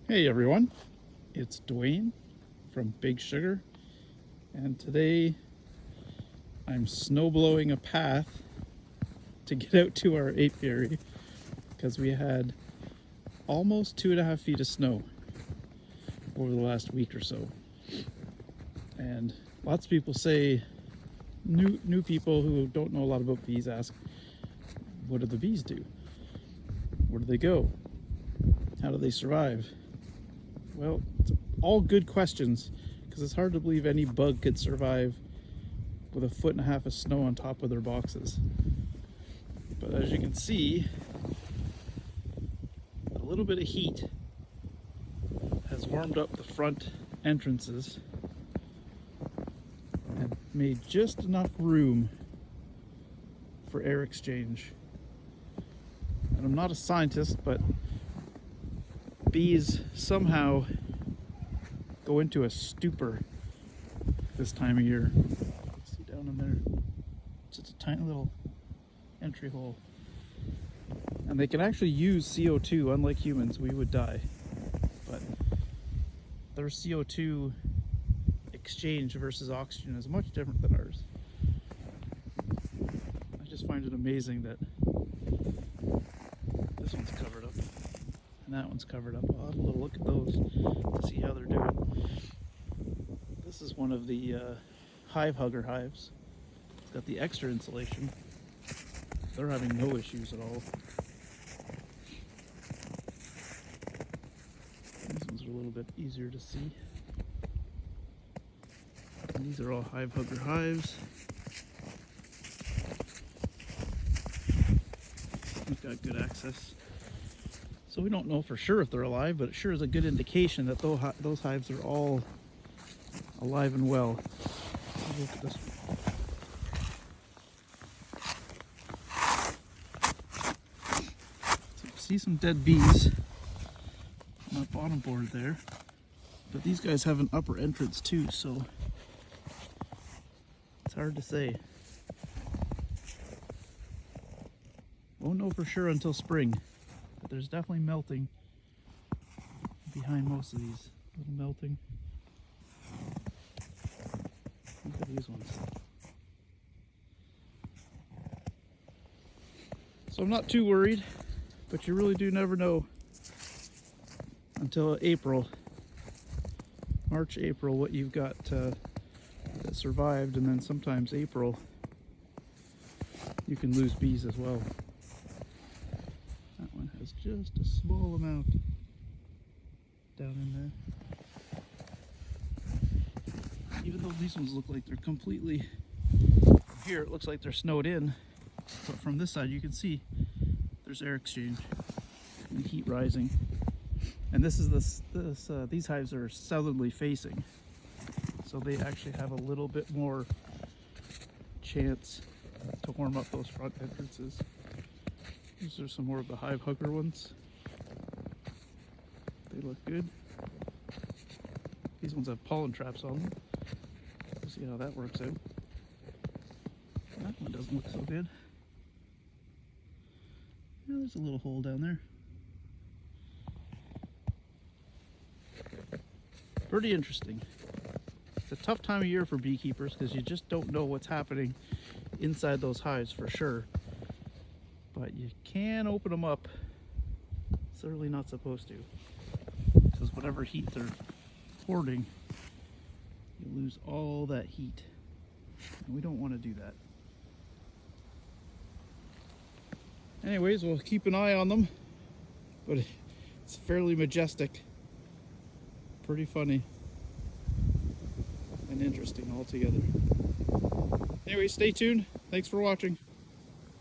Hey everyone, it's Dwayne from Big Sugar, and today I'm snow blowing a path to get out to our apiary because we had almost 2.5 feet of snow over the last week or so. And lots of people say, new people who don't know a lot about bees ask, what do the bees do? Where do they go? How do they survive? Well, it's all good questions because it's hard to believe any bug could survive with 1.5 feet of snow on top of their boxes. But as you can see, a little bit of heat has warmed up the front entrances and made just enough room for air exchange. And I'm not a scientist, but bees somehow go into a stupor this time of year. See down in there, it's just a tiny little entry hole. And they can actually use CO2, unlike humans, we would die. But their CO2 exchange versus oxygen is much different than ours. I just find it amazing that this one's covered up and that one's covered up. I'll have a little look at those to see how they're doing. This is one of the hive hugger hives. It's got the extra insulation. They're having no issues at all. These ones are a little bit easier to see. And these are all hive hugger hives. We've got good access. So we don't know for sure if they're alive, but it sure is a good indication that those hives are all alive and well. Let's look at this one. So you see some dead bees on that bottom board there, but these guys have an upper entrance too, so it's hard to say. Won't know for sure until spring. But there's definitely melting behind most of these. Little melting. Look at these ones. So I'm not too worried, but you really do never know until April, March, April, what you've got that survived, and then sometimes April you can lose bees as well. That one has just a small amount down in there. Even though these ones look like they're completely, here it looks like they're snowed in, but from this side you can see there's air exchange and heat rising. And this is these hives are southerly facing, so they actually have a little bit more chance to warm up those front entrances. These are some more of the hive hugger ones. They look good. These ones have pollen traps on them. We'll see how that works out. That one doesn't look so good. Yeah, there's a little hole down there. Pretty interesting. It's a tough time of year for beekeepers because you just don't know what's happening inside those hives for sure. But you can open them up. Certainly not supposed to, because whatever heat they're hoarding, you lose all that heat, and we don't want to do that. Anyways, we'll keep an eye on them, but it's fairly majestic, pretty funny, and interesting altogether. Anyway, stay tuned. Thanks for watching.